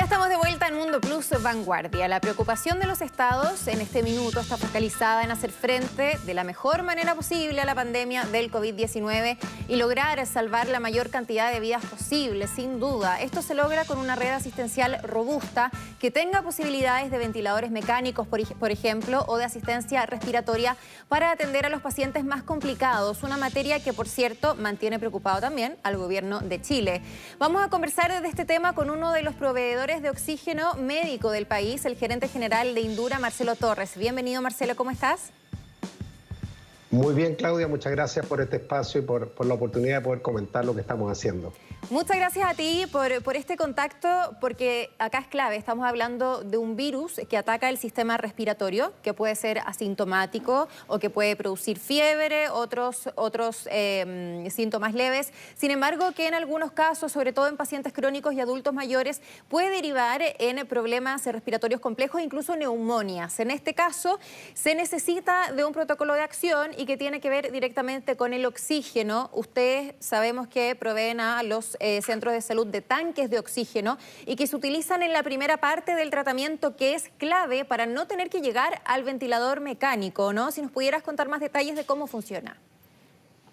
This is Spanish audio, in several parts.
Ya estamos de vuelta en Mundo Plus Vanguardia. La preocupación de los estados en este minuto está focalizada en hacer frente de la mejor manera posible a la pandemia del COVID-19 y lograr salvar la mayor cantidad de vidas posible, sin duda. Esto se logra con una red asistencial robusta que tenga posibilidades de ventiladores mecánicos, por ejemplo, o de asistencia respiratoria para atender a los pacientes más complicados, una materia que, por cierto, mantiene preocupado también al gobierno de Chile. Vamos a conversar de este tema con uno de los proveedores de oxígeno médico del país, el gerente general de Indura, Marcelo Torres. Bienvenido, Marcelo, ¿cómo estás? Muy bien, Claudia, muchas gracias por este espacio y por la oportunidad de poder comentar lo que estamos haciendo. Muchas gracias a ti por este contacto, porque acá es clave. Estamos hablando de un virus que ataca el sistema respiratorio, que puede ser asintomático o que puede producir fiebre, otros síntomas leves. Sin embargo, que en algunos casos, sobre todo en pacientes crónicos y adultos mayores, puede derivar en problemas respiratorios complejos, incluso neumonias. En este caso, se necesita de un protocolo de acción y que tiene que ver directamente con el oxígeno. Ustedes sabemos que proveen a los centros de salud de tanques de oxígeno y que se utilizan en la primera parte del tratamiento, que es clave para no tener que llegar al ventilador mecánico, ¿no? Si nos pudieras contar más detalles de cómo funciona.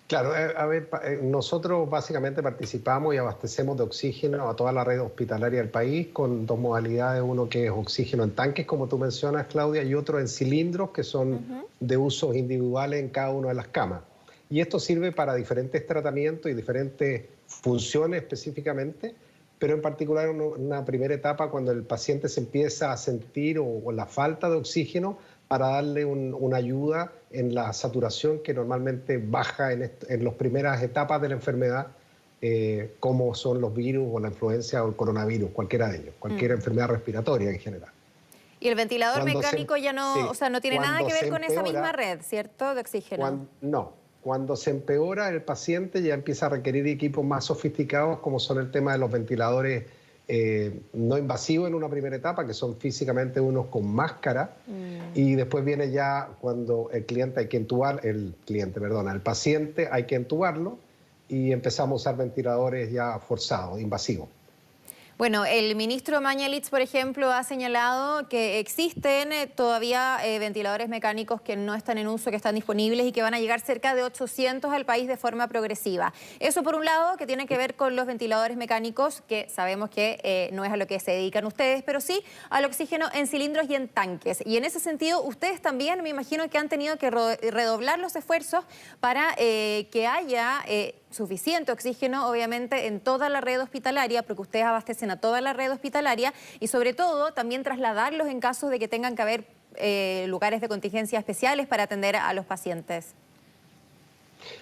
Claro, a ver, nosotros básicamente participamos y abastecemos de oxígeno a toda la red hospitalaria del país con dos modalidades, uno que es oxígeno en tanques, como tú mencionas, Claudia, y otro en cilindros, que son de usos individuales en cada una de las camas. Y esto sirve para diferentes tratamientos y diferentes funciones específicamente, pero en particular en una primera etapa cuando el paciente se empieza a sentir o la falta de oxígeno, para darle una ayuda en la saturación que normalmente baja en las primeras etapas de la enfermedad, como son los virus o la influenza o el coronavirus, cualquiera de ellos, cualquier enfermedad respiratoria en general. Y el ventilador mecánico ya no, sí, o sea, no tiene nada que ver con esa misma red, ¿cierto?, de oxígeno. Cuando se empeora el paciente ya empieza a requerir equipos más sofisticados, como son el tema de los ventiladores no invasivos en una primera etapa, que son físicamente unos con máscara, y después viene ya cuando el paciente hay que entubarlo y empezamos a usar ventiladores ya forzados, invasivos. Bueno, el ministro Mañalich, por ejemplo, ha señalado que existen todavía ventiladores mecánicos que no están en uso, que están disponibles y que van a llegar cerca de 800 al país de forma progresiva. Eso por un lado, que tiene que ver con los ventiladores mecánicos, que sabemos que no es a lo que se dedican ustedes, pero sí al oxígeno en cilindros y en tanques. Y en ese sentido, ustedes también me imagino que han tenido que redoblar los esfuerzos para que haya suficiente oxígeno, obviamente, en toda la red hospitalaria, porque ustedes abastecen a toda la red hospitalaria, y sobre todo también trasladarlos en caso de que tengan que haber lugares de contingencia especiales para atender a los pacientes.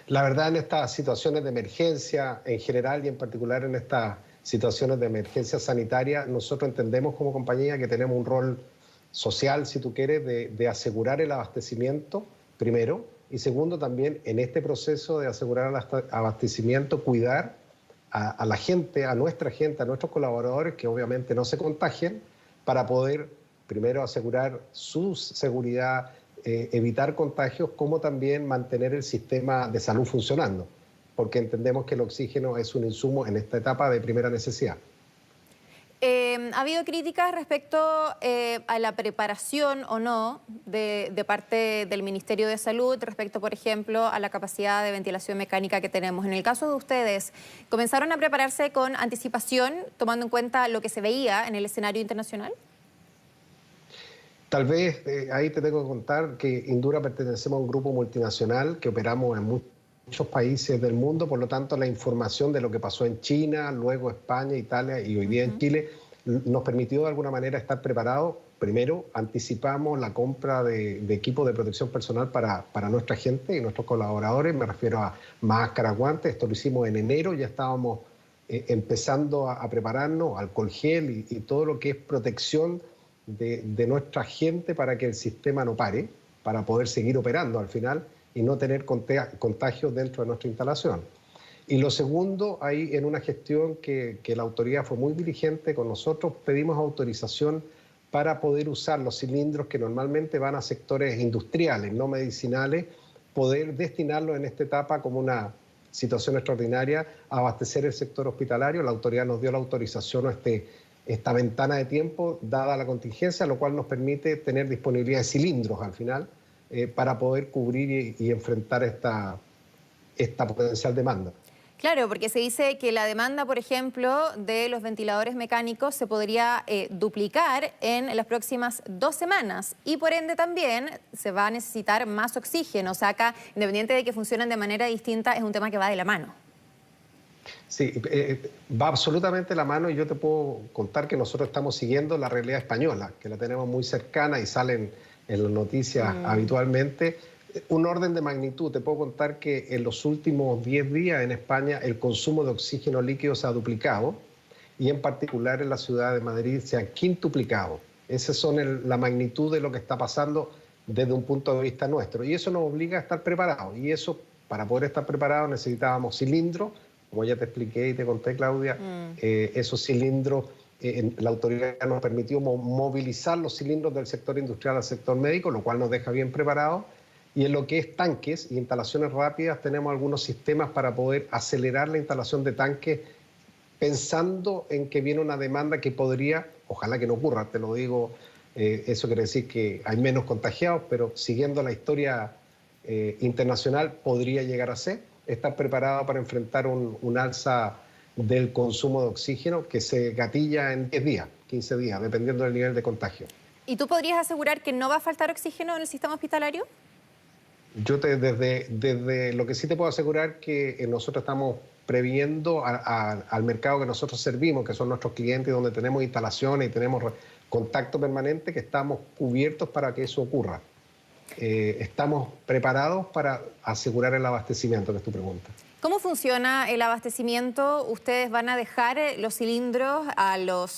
La verdad, en estas situaciones de emergencia en general y en particular en estas situaciones de emergencia sanitaria, nosotros entendemos como compañía que tenemos un rol social, si tú quieres, de asegurar el abastecimiento, primero, y segundo, también en este proceso de asegurar el abastecimiento, cuidar a la gente, a nuestra gente, a nuestros colaboradores, que obviamente no se contagien, para poder primero asegurar su seguridad, evitar contagios, como también mantener el sistema de salud funcionando, porque entendemos que el oxígeno es un insumo en esta etapa de primera necesidad. ¿Ha habido críticas respecto a la preparación o no de parte del Ministerio de Salud respecto, por ejemplo, a la capacidad de ventilación mecánica que tenemos? En el caso de ustedes, ¿comenzaron a prepararse con anticipación, tomando en cuenta lo que se veía en el escenario internacional? Tal vez ahí te tengo que contar que Indura pertenecemos a un grupo multinacional que operamos en muchos países del mundo, por lo tanto la información de lo que pasó en China, luego España, Italia y hoy día en Chile nos permitió de alguna manera estar preparados. Primero anticipamos la compra de equipos de protección personal para nuestra gente y nuestros colaboradores, me refiero a máscaras, guantes. Esto lo hicimos en enero, ya estábamos empezando a prepararnos, alcohol gel y todo lo que es protección de nuestra gente para que el sistema no pare, para poder seguir operando al final y no tener contagios dentro de nuestra instalación. Y lo segundo, ahí en una gestión que la autoridad fue muy diligente con nosotros, pedimos autorización para poder usar los cilindros que normalmente van a sectores industriales, no medicinales, poder destinarlos en esta etapa como una situación extraordinaria a abastecer el sector hospitalario. La autoridad nos dio la autorización esta ventana de tiempo dada la contingencia, lo cual nos permite tener disponibilidad de cilindros al final para poder cubrir y enfrentar esta potencial demanda. Claro, porque se dice que la demanda, por ejemplo, de los ventiladores mecánicos se podría duplicar en las próximas 2 semanas y por ende también se va a necesitar más oxígeno. O sea, acá, independiente de que funcionen de manera distinta, es un tema que va de la mano. Sí, va absolutamente de la mano y yo te puedo contar que nosotros estamos siguiendo la realidad española, que la tenemos muy cercana y salen en las noticias habitualmente. Un orden de magnitud, te puedo contar que en los últimos 10 días en España el consumo de oxígeno líquido se ha duplicado y en particular en la ciudad de Madrid se ha quintuplicado. Esas son la magnitud de lo que está pasando desde un punto de vista nuestro y eso nos obliga a estar preparados y eso, para poder estar preparados necesitábamos cilindros, como ya te expliqué y te conté, Claudia, esos cilindros, la autoridad nos permitió movilizar los cilindros del sector industrial al sector médico, lo cual nos deja bien preparados. Y en lo que es tanques y instalaciones rápidas tenemos algunos sistemas para poder acelerar la instalación de tanques pensando en que viene una demanda que podría, ojalá que no ocurra, te lo digo, eso quiere decir que hay menos contagiados, pero siguiendo la historia internacional podría llegar a ser, estar preparado para enfrentar un alza del consumo de oxígeno que se gatilla en 10 días, 15 días, dependiendo del nivel de contagio. ¿Y tú podrías asegurar que no va a faltar oxígeno en el sistema hospitalario? Yo desde lo que sí te puedo asegurar que nosotros estamos previendo al mercado que nosotros servimos, que son nuestros clientes, donde tenemos instalaciones y tenemos contacto permanente, que estamos cubiertos para que eso ocurra. Estamos preparados para asegurar el abastecimiento, que es tu pregunta. ¿Cómo funciona el abastecimiento? Ustedes van a dejar los cilindros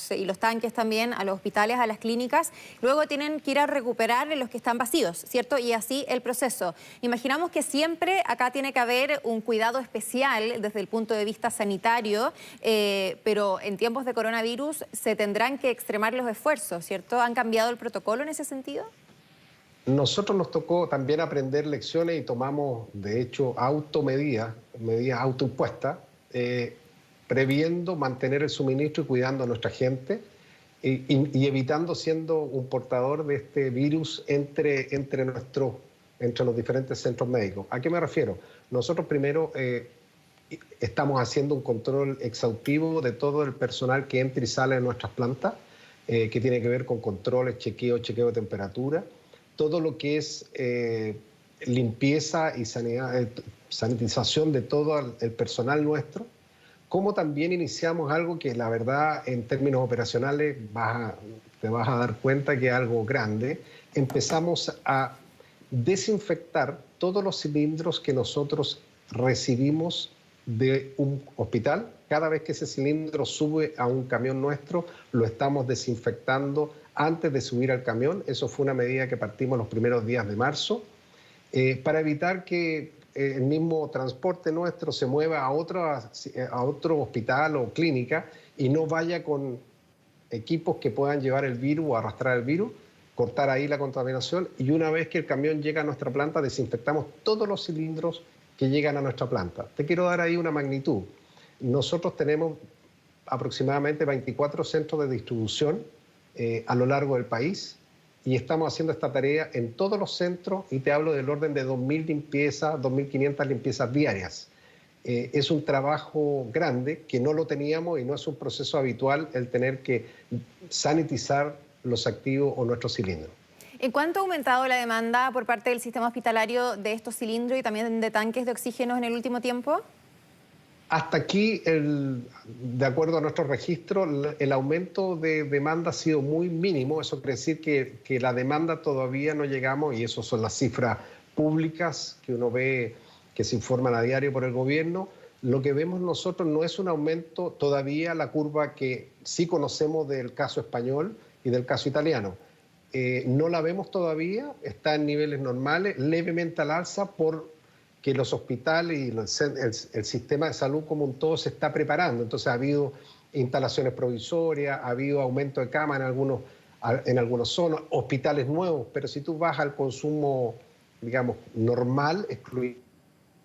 y los tanques también a los hospitales, a las clínicas. Luego tienen que ir a recuperar los que están vacíos, ¿cierto? Y así el proceso. Imaginamos que siempre acá tiene que haber un cuidado especial desde el punto de vista sanitario, pero en tiempos de coronavirus se tendrán que extremar los esfuerzos, ¿cierto? ¿Han cambiado el protocolo en ese sentido? Nosotros nos tocó también aprender lecciones y tomamos, de hecho, medidas autoimpuestas, previendo mantener el suministro y cuidando a nuestra gente y evitando siendo un portador de este virus entre los diferentes centros médicos. ¿A qué me refiero? Nosotros primero estamos haciendo un control exhaustivo de todo el personal que entra y sale de nuestras plantas, que tiene que ver con controles, chequeo de temperatura, todo lo que es limpieza y sanitización de todo el personal nuestro, como también iniciamos algo que la verdad en términos operacionales te vas a dar cuenta que es algo grande. Empezamos a desinfectar todos los cilindros que nosotros recibimos de un hospital. Cada vez que ese cilindro sube a un camión nuestro, lo estamos desinfectando antes de subir al camión. Eso fue una medida que partimos los primeros días de marzo, para evitar que el mismo transporte nuestro se mueva a otro hospital o clínica y no vaya con equipos que puedan llevar el virus o arrastrar el virus, cortar ahí la contaminación y una vez que el camión llega a nuestra planta desinfectamos todos los cilindros que llegan a nuestra planta. Te quiero dar ahí una magnitud. Nosotros tenemos aproximadamente 24 centros de distribución a lo largo del país y estamos haciendo esta tarea en todos los centros y te hablo del orden de 2.000 limpiezas, 2.500 limpiezas diarias. Es un trabajo grande que no lo teníamos y no es un proceso habitual el tener que sanitizar los activos o nuestros cilindros. ¿En cuánto ha aumentado la demanda por parte del sistema hospitalario de estos cilindros y también de tanques de oxígeno en el último tiempo? Hasta aquí, de acuerdo a nuestro registro, el aumento de demanda ha sido muy mínimo. Eso quiere decir que la demanda todavía no llegamos, y eso son las cifras públicas que uno ve, que se informan a diario por el gobierno. Lo que vemos nosotros no es un aumento todavía, la curva que sí conocemos del caso español y del caso italiano. No la vemos todavía, está en niveles normales, levemente al alza porque los hospitales y el sistema de salud como un todo se está preparando. Entonces ha habido instalaciones provisorias, ha habido aumento de cama en algunas zonas, hospitales nuevos, pero si tú vas al consumo, digamos, normal, excluyendo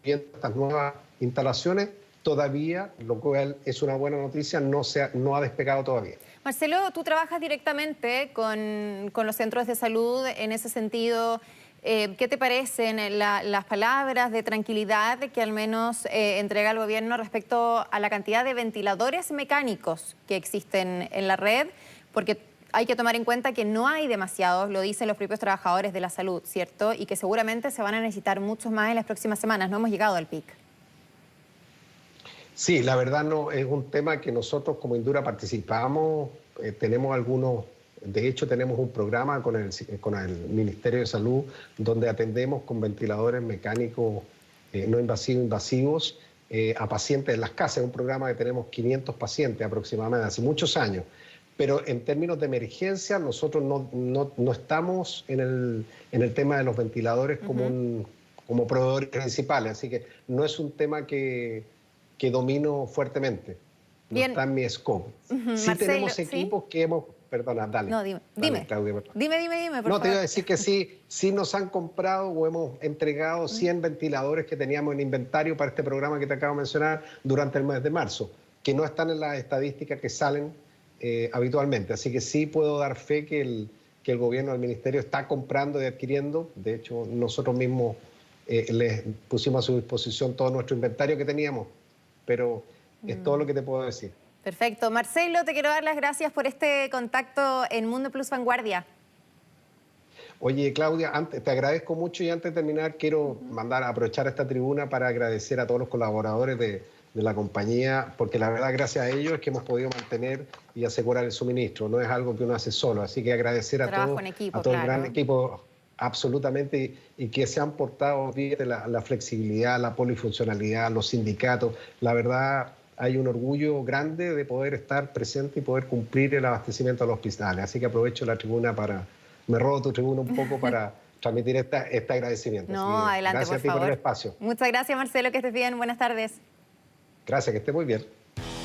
estas nuevas instalaciones, todavía, lo cual es una buena noticia, no ha despegado todavía. Marcelo, tú trabajas directamente con los centros de salud en ese sentido. ¿Qué te parecen las palabras de tranquilidad que al menos entrega el gobierno respecto a la cantidad de ventiladores mecánicos que existen en la red? Porque hay que tomar en cuenta que no hay demasiados, lo dicen los propios trabajadores de la salud, ¿cierto? Y que seguramente se van a necesitar muchos más en las próximas semanas. No hemos llegado al pic. Sí, la verdad no es un tema que nosotros como Indura participamos, tenemos algunos, de hecho tenemos un programa con el Ministerio de Salud donde atendemos con ventiladores mecánicos no invasivos a pacientes en las casas. Es un programa que tenemos 500 pacientes aproximadamente hace muchos años, pero en términos de emergencia nosotros no estamos en el tema de los ventiladores como proveedores principales, así que no es un tema que domino fuertemente. No Bien. está en mi scope. Sí, Marcelo, tenemos equipos que hemos... Perdona, dale. No, dime. Dale, Claudia, Dime, por no, favor. te iba a decir que sí nos han comprado o hemos entregado 100 ventiladores que teníamos en inventario para este programa que te acabo de mencionar durante el mes de marzo, que no están en las estadísticas que salen habitualmente. Así que sí puedo dar fe que el gobierno, el ministerio está comprando y adquiriendo. De hecho, nosotros mismos les pusimos a su disposición todo nuestro inventario que teníamos, pero es todo lo que te puedo decir. Perfecto. Marcelo, te quiero dar las gracias por este contacto en Mundo Plus Vanguardia. Oye, Claudia, te agradezco mucho y antes de terminar quiero aprovechar esta tribuna para agradecer a todos los colaboradores de la compañía, porque la verdad gracias a ellos es que hemos podido mantener y asegurar el suministro. No es algo que uno hace solo, así que agradecer a todo el gran equipo, absolutamente, y que se han portado bien la flexibilidad, la polifuncionalidad, los sindicatos. La verdad, hay un orgullo grande de poder estar presente y poder cumplir el abastecimiento a los hospitales. Así que aprovecho la tribuna me robo tu tribuna un poco para transmitir este agradecimiento. No, adelante, gracias por a ti favor. por el espacio. Muchas gracias, Marcelo, que estés bien. Buenas tardes. Gracias, que esté muy bien.